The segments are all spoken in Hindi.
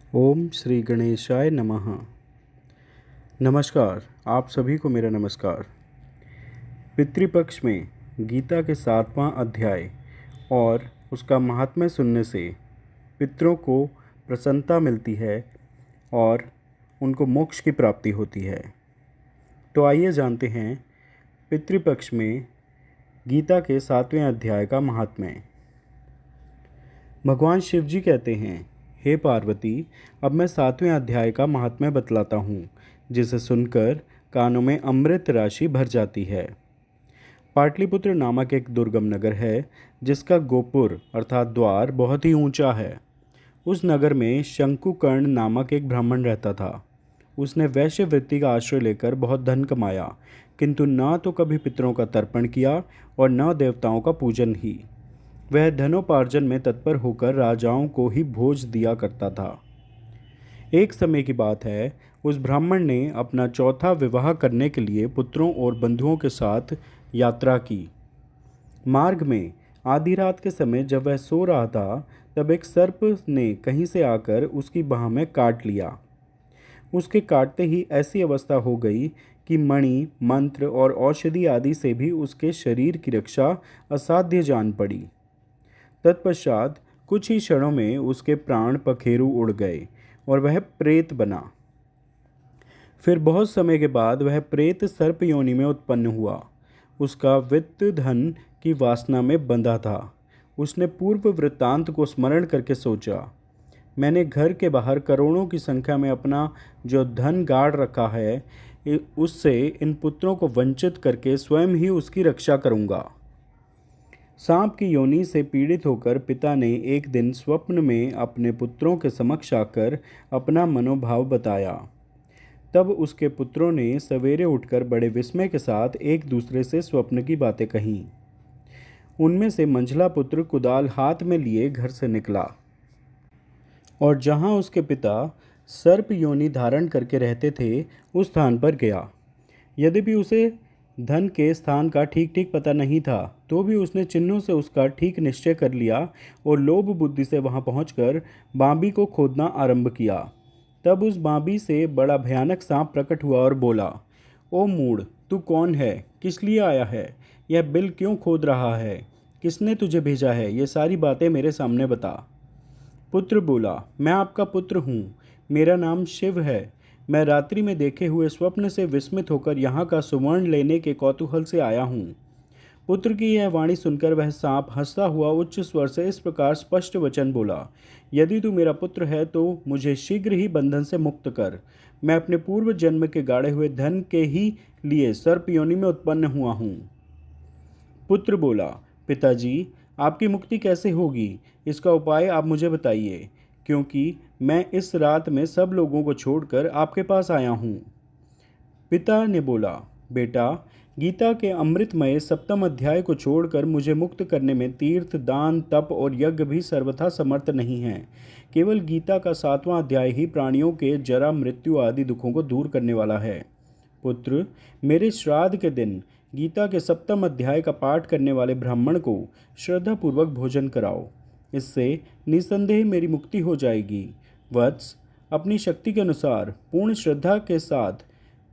ओम श्री गणेशाय नमः। नमस्कार, आप सभी को मेरा नमस्कार। पितृपक्ष में गीता के 7वां अध्याय और उसका महात्म्य सुनने से पितरों को प्रसन्नता मिलती है और उनको मोक्ष की प्राप्ति होती है। तो आइए जानते हैं पितृपक्ष में गीता के 7वें अध्याय का महात्म्य। भगवान शिव जी कहते हैं, हे पार्वती, अब मैं 7वें अध्याय का महात्म्य बतलाता हूँ, जिसे सुनकर कानों में अमृत राशि भर जाती है। पाटलिपुत्र नामक एक दुर्गम नगर है, जिसका गोपुर अर्थात द्वार बहुत ही ऊंचा है। उस नगर में शंकुकर्ण नामक एक ब्राह्मण रहता था। उसने वैश्य वृत्ति का आश्रय लेकर बहुत धन कमाया, किंतु न तो कभी पितरों का तर्पण किया और न देवताओं का पूजन ही। वह धनोपार्जन में तत्पर होकर राजाओं को ही भोज दिया करता था। एक समय की बात है, उस ब्राह्मण ने अपना चौथा विवाह करने के लिए पुत्रों और बंधुओं के साथ यात्रा की। मार्ग में आधी रात के समय जब वह सो रहा था, तब एक सर्प ने कहीं से आकर उसकी बाह में काट लिया। उसके काटते ही ऐसी अवस्था हो गई कि मणि, मंत्र और औषधि आदि से भी उसके शरीर की रक्षा असाध्य जान पड़ी। तत्पश्चात कुछ ही क्षणों में उसके प्राण पखेरु उड़ गए और वह प्रेत बना। फिर बहुत समय के बाद वह प्रेत सर्प योनि में उत्पन्न हुआ। उसका वित्त धन की वासना में बंधा था। उसने पूर्व वृत्तांत को स्मरण करके सोचा, मैंने घर के बाहर करोड़ों की संख्या में अपना जो धन गाड़ रखा है, उससे इन पुत्रों को वंचित करके स्वयं ही उसकी रक्षा करूंगा। सांप की योनि से पीड़ित होकर पिता ने एक दिन स्वप्न में अपने पुत्रों के समक्ष आकर अपना मनोभाव बताया। तब उसके पुत्रों ने सवेरे उठकर बड़े विस्मय के साथ एक दूसरे से स्वप्न की बातें कहीं। उनमें से मंझला पुत्र कुदाल हाथ में लिए घर से निकला और जहां उसके पिता सर्प योनि धारण करके रहते थे, उस स्थान पर गया। यद्यपि उसे धन के स्थान का ठीक ठीक पता नहीं था, तो भी उसने चिन्हों से उसका ठीक निश्चय कर लिया और लोभ बुद्धि से वहां पहुंचकर बांबी को खोदना आरंभ किया। तब उस बांबी से बड़ा भयानक सांप प्रकट हुआ और बोला, ओ मूढ़, तू कौन है? किस लिए आया है? यह बिल क्यों खोद रहा है? किसने तुझे भेजा है? ये सारी बातें मेरे सामने बता। पुत्र बोला, मैं आपका पुत्र हूँ, मेरा नाम शिव है। मैं रात्रि में देखे हुए स्वप्न से विस्मित होकर यहाँ का सुवर्ण लेने के कौतूहल से आया हूँ। पुत्र की यह वाणी सुनकर वह सांप हंसता हुआ उच्च स्वर से इस प्रकार स्पष्ट वचन बोला, यदि तू मेरा पुत्र है तो मुझे शीघ्र ही बंधन से मुक्त कर। मैं अपने पूर्व जन्म के गाड़े हुए धन के ही लिए सर्प योनि में उत्पन्न हुआ हूँ। पुत्र बोला, पिताजी, आपकी मुक्ति कैसे होगी? इसका उपाय आप मुझे बताइए, क्योंकि मैं इस रात में सब लोगों को छोड़कर आपके पास आया हूँ। पिता ने बोला, बेटा, गीता के अमृतमय 7वें अध्याय को छोड़कर मुझे मुक्त करने में तीर्थ, दान, तप और यज्ञ भी सर्वथा समर्थ नहीं हैं। केवल गीता का 7वां अध्याय ही प्राणियों के जरा, मृत्यु आदि दुखों को दूर करने वाला है। पुत्र, मेरे श्राद्ध के दिन गीता के 7वें अध्याय का पाठ करने वाले ब्राह्मण को श्रद्धापूर्वक भोजन कराओ। इससे निसंदेह मेरी मुक्ति हो जाएगी। वत्स, अपनी शक्ति के अनुसार पूर्ण श्रद्धा के साथ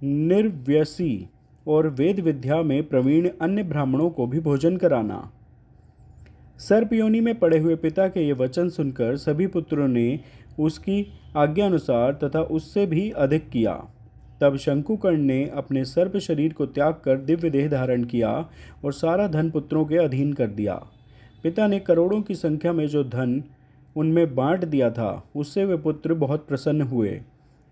निर्व्यसी और वेद विद्या में प्रवीण अन्य ब्राह्मणों को भी भोजन कराना। सर्प योनि में पड़े हुए पिता के ये वचन सुनकर सभी पुत्रों ने उसकी आज्ञा अनुसार तथा उससे भी अधिक किया। तब शंकुकर्ण ने अपने सर्प शरीर को त्याग कर दिव्य देह धारण किया और सारा धन पुत्रों के अधीन कर दिया। पिता ने करोड़ों की संख्या में जो धन उनमें बांट दिया था, उससे वे पुत्र बहुत प्रसन्न हुए।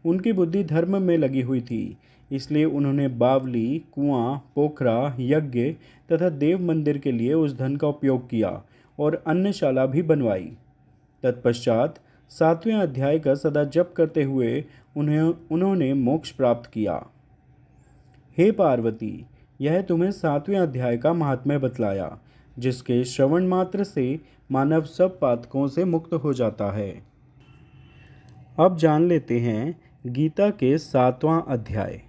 उनकी बुद्धि धर्म में लगी हुई थी, इसलिए उन्होंने बावली, कुआं, पोखरा, यज्ञ तथा देव मंदिर के लिए उस धन का उपयोग किया और अन्नशाला भी बनवाई। तत्पश्चात 7वें अध्याय का सदा जप करते हुए उन्होंने मोक्ष प्राप्त किया। हे पार्वती, यह तुम्हें 7वें अध्याय का महात्म्य बतलाया, जिसके श्रवण मात्र से मानव सब पातकों से मुक्त हो जाता है। अब जान लेते हैं गीता के 7वां अध्याय।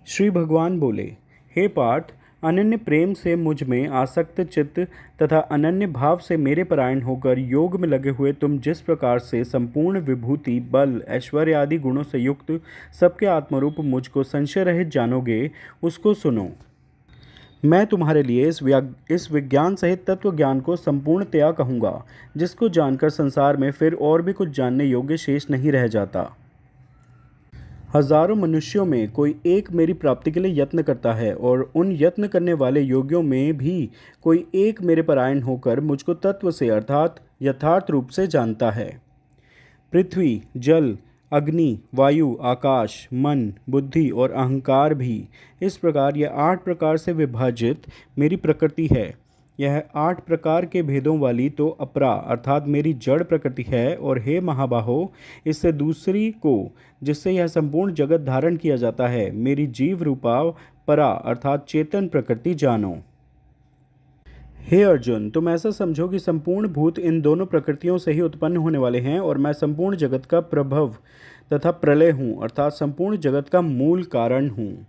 श्री भगवान बोले, हे पार्थ, अनन्य प्रेम से मुझ में आसक्त चित्त तथा अनन्य भाव से मेरे परायण होकर योग में लगे हुए तुम जिस प्रकार से संपूर्ण विभूति, बल, ऐश्वर्य आदि गुणों से युक्त सबके आत्मरूप मुझको संशय रहित जानोगे, उसको सुनो। मैं तुम्हारे लिए इस विज्ञान सहित तत्व ज्ञान को संपूर्णतया कहूँगा, जिसको जानकर संसार में फिर और भी कुछ जानने योग्य शेष नहीं रह जाता। हजारों मनुष्यों में कोई एक मेरी प्राप्ति के लिए यत्न करता है, और उन यत्न करने वाले योगियों में भी कोई एक मेरे परायण होकर मुझको तत्व से अर्थात यथार्थ रूप से जानता है। पृथ्वी, जल, अग्नि, वायु, आकाश, मन, बुद्धि और अहंकार भी इस प्रकार यह 8 प्रकार से विभाजित मेरी प्रकृति है। यह 8 प्रकार के भेदों वाली तो अपरा अर्थात मेरी जड़ प्रकृति है, और हे महाबाहो, इससे दूसरी को जिससे यह संपूर्ण जगत धारण किया जाता है, मेरी जीव रूपा परा अर्थात चेतन प्रकृति जानो। हे अर्जुन, तुम ऐसा समझो कि संपूर्ण भूत इन दोनों प्रकृतियों से ही उत्पन्न होने वाले हैं, और मैं संपूर्ण जगत का प्रभव तथा प्रलय हूँ अर्थात संपूर्ण जगत का मूल कारण हूँ।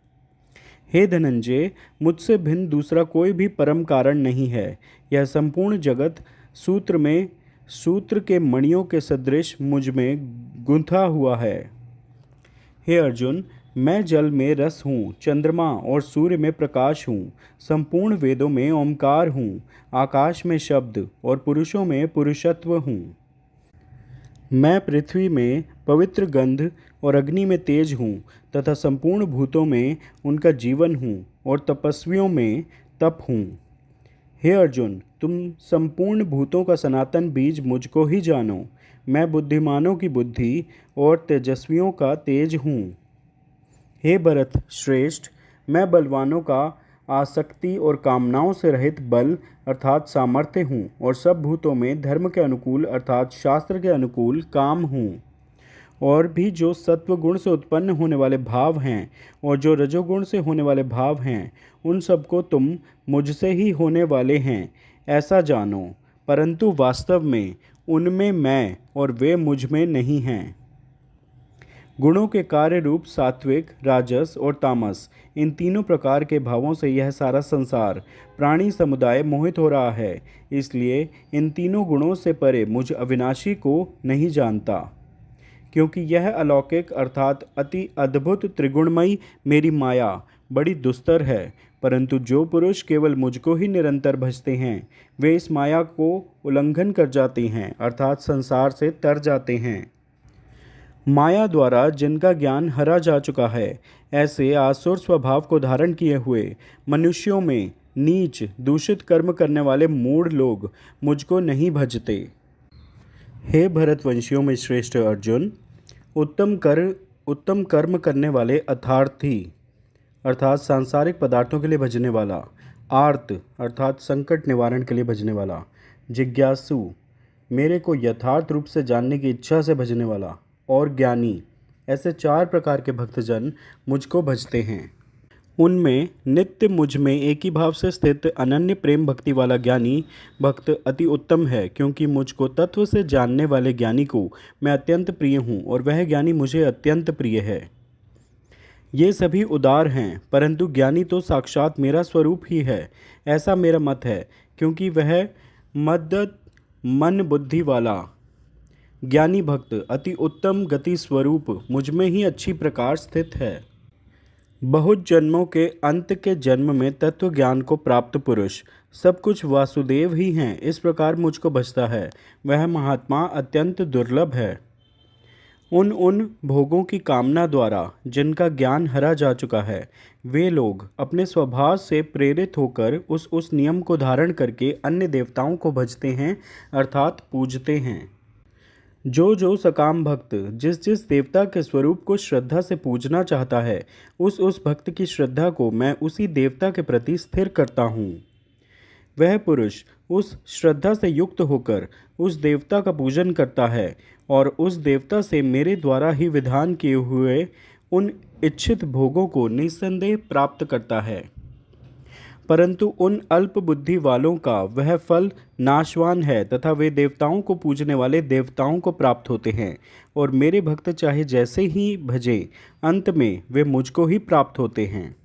हे धनंजय, मुझसे भिन्न दूसरा कोई भी परम कारण नहीं है। यह संपूर्ण जगत सूत्र के मणियों के सदृश मुझ में गुंथा हुआ है। हे अर्जुन, मैं जल में रस हूँ, चंद्रमा और सूर्य में प्रकाश हूँ, संपूर्ण वेदों में ओंकार हूँ, आकाश में शब्द और पुरुषों में पुरुषत्व हूँ। मैं पृथ्वी में पवित्र गंध और अग्नि में तेज हूँ तथा संपूर्ण भूतों में उनका जीवन हूँ, और तपस्वियों में तप हूँ। हे अर्जुन, तुम संपूर्ण भूतों का सनातन बीज मुझको ही जानो। मैं बुद्धिमानों की बुद्धि और तेजस्वियों का तेज हूँ। हे भरत श्रेष्ठ, मैं बलवानों का आसक्ति और कामनाओं से रहित बल अर्थात सामर्थ्य हूँ, और सब भूतों में धर्म के अनुकूल अर्थात शास्त्र के अनुकूल काम हूँ। और भी जो सत्व गुण से उत्पन्न होने वाले भाव हैं और जो रजोगुण से होने वाले भाव हैं, उन सबको तुम मुझसे ही होने वाले हैं ऐसा जानो, परंतु वास्तव में उनमें मैं और वे मुझ में नहीं हैं। गुणों के कार्य रूप सात्विक, राजस और तामस, इन तीनों प्रकार के भावों से यह सारा संसार प्राणी समुदाय मोहित हो रहा है। इसलिए इन तीनों गुणों से परे मुझ अविनाशी को नहीं जानता, क्योंकि यह अलौकिक अर्थात अति अद्भुत त्रिगुणमयी मेरी माया बड़ी दुस्तर है। परंतु जो पुरुष केवल मुझको ही निरंतर भजते हैं, वे इस माया को उल्लंघन कर जाते हैं अर्थात संसार से तर जाते हैं। माया द्वारा जिनका ज्ञान हरा जा चुका है, ऐसे आसुर स्वभाव को धारण किए हुए मनुष्यों में नीच दूषित कर्म करने वाले मूढ़ लोग मुझको नहीं भजते। हे भरतवंशियों में श्रेष्ठ अर्जुन, उत्तम कर्म करने वाले अर्थार्थी अर्थात सांसारिक पदार्थों के लिए भजने वाला, आर्त अर्थात संकट निवारण के लिए भजने वाला, जिज्ञासु मेरे को यथार्थ रूप से जानने की इच्छा से भजने वाला, और ज्ञानी, ऐसे 4 प्रकार के भक्तजन मुझको भजते हैं। उनमें नित्य मुझ में एक ही भाव से स्थित अनन्य प्रेम भक्ति वाला ज्ञानी भक्त अति उत्तम है, क्योंकि मुझको तत्व से जानने वाले ज्ञानी को मैं अत्यंत प्रिय हूँ और वह ज्ञानी मुझे अत्यंत प्रिय है। ये सभी उदार हैं, परंतु ज्ञानी तो साक्षात मेरा स्वरूप ही है, ऐसा मेरा मत है, क्योंकि वह मद्दत मन बुद्धि वाला ज्ञानी भक्त अति उत्तम गति स्वरूप मुझ में ही अच्छी प्रकार स्थित है। बहुत जन्मों के अंत के जन्म में तत्व ज्ञान को प्राप्त पुरुष सब कुछ वासुदेव ही हैं, इस प्रकार मुझको भजता है, वह महात्मा अत्यंत दुर्लभ है। उन भोगों की कामना द्वारा जिनका ज्ञान हरा जा चुका है, वे लोग अपने स्वभाव से प्रेरित होकर उस नियम को धारण करके अन्य देवताओं को भजते हैं अर्थात पूजते हैं। जो सकाम भक्त जिस देवता के स्वरूप को श्रद्धा से पूजना चाहता है, उस भक्त की श्रद्धा को मैं उसी देवता के प्रति स्थिर करता हूँ। वह पुरुष उस श्रद्धा से युक्त होकर उस देवता का पूजन करता है और उस देवता से मेरे द्वारा ही विधान किए हुए उन इच्छित भोगों को निस्संदेह प्राप्त करता है। परंतु उन अल्प बुद्धि वालों का वह फल नाशवान है तथा वे देवताओं को पूजने वाले देवताओं को प्राप्त होते हैं, और मेरे भक्त चाहे जैसे ही भजे, अंत में वे मुझको ही प्राप्त होते हैं।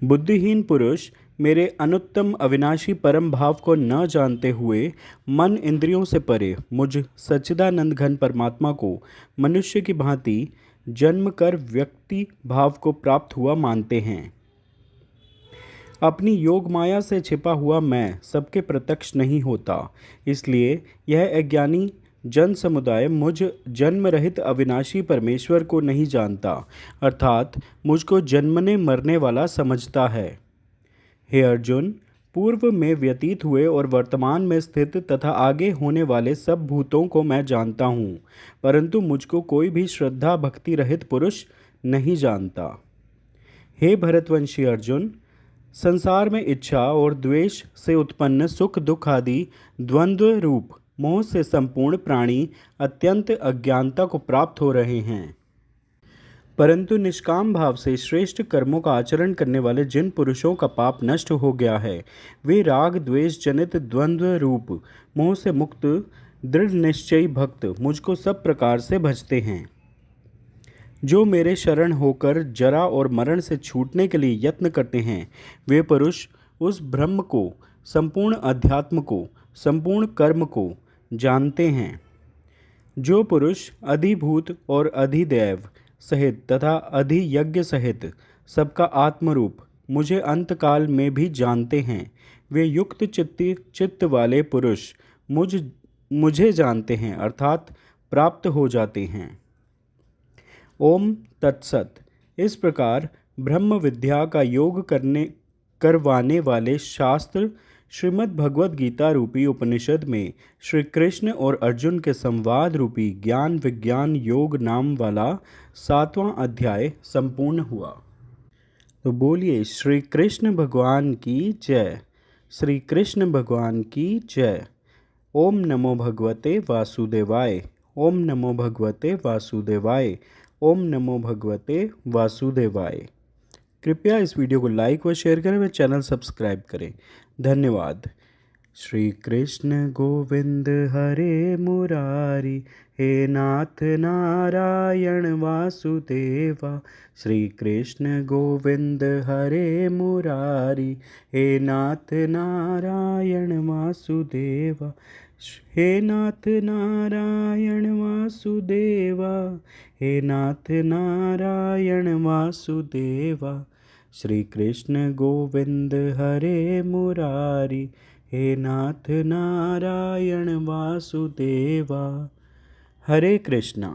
बुद्धिहीन पुरुष मेरे अनुत्तम अविनाशी परम भाव को न जानते हुए मन इंद्रियों से परे मुझ सच्चिदानंद घन परमात्मा को मनुष्य की भांति जन्म कर व्यक्ति भाव को प्राप्त हुआ मानते हैं। अपनी योग माया से छिपा हुआ मैं सबके प्रत्यक्ष नहीं होता, इसलिए यह अज्ञानी जन समुदाय मुझ जन्म रहित अविनाशी परमेश्वर को नहीं जानता, अर्थात मुझको जन्मने मरने वाला समझता है। हे अर्जुन, पूर्व में व्यतीत हुए और वर्तमान में स्थित तथा आगे होने वाले सब भूतों को मैं जानता हूँ, परंतु मुझको कोई भी श्रद्धा भक्ति रहित पुरुष नहीं जानता। हे भरतवंशी अर्जुन, संसार में इच्छा और द्वेष से उत्पन्न सुख दुख आदि द्वंद्व रूप मोह से संपूर्ण प्राणी अत्यंत अज्ञानता को प्राप्त हो रहे हैं, परंतु निष्काम भाव से श्रेष्ठ कर्मों का आचरण करने वाले जिन पुरुषों का पाप नष्ट हो गया है, वे राग द्वेष जनित द्वंद्व रूप मोह से मुक्त दृढ़ निश्चयी भक्त मुझको सब प्रकार से भजते हैं। जो मेरे शरण होकर जरा और मरण से छूटने के लिए यत्न करते हैं, वे पुरुष उस ब्रह्म को, संपूर्ण अध्यात्म को, संपूर्ण कर्म को जानते हैं। जो पुरुष अधिभूत और अधिदैव सहित तथा अधियज्ञ सहित सबका आत्मरूप मुझे अंतकाल में भी जानते हैं, वे युक्त चित्त वाले पुरुष मुझे जानते हैं, अर्थात प्राप्त हो जाते हैं। ओम तत्सत। इस प्रकार ब्रह्म विद्या का योग करवाने वाले शास्त्र श्रीमद् भगवद गीता रूपी उपनिषद में श्री कृष्ण और अर्जुन के संवाद रूपी ज्ञान विज्ञान योग नाम वाला 7वां अध्याय संपूर्ण हुआ। तो बोलिए श्री कृष्ण भगवान की जय। श्री कृष्ण भगवान की जय। ओम नमो भगवते वासुदेवाय। ओम नमो भगवते वासुदेवाय। ओम नमो भगवते वासुदेवाय। कृपया इस वीडियो को लाइक व शेयर करें व चैनल सब्सक्राइब करें। धन्यवाद। श्री कृष्ण गोविंद हरे मुरारी, हे नाथ नारायण वासुदेवा। श्री कृष्ण गोविंद हरे मुरारी, हे नाथ नारायण वासुदेवा। हे नाथ नारायण वासुदेवा। हे नाथ नारायण वासुदेवा। श्री कृष्ण गोविंद हरे मुरारी, हे नाथ नारायण वासुदेवा। हरे कृष्णा।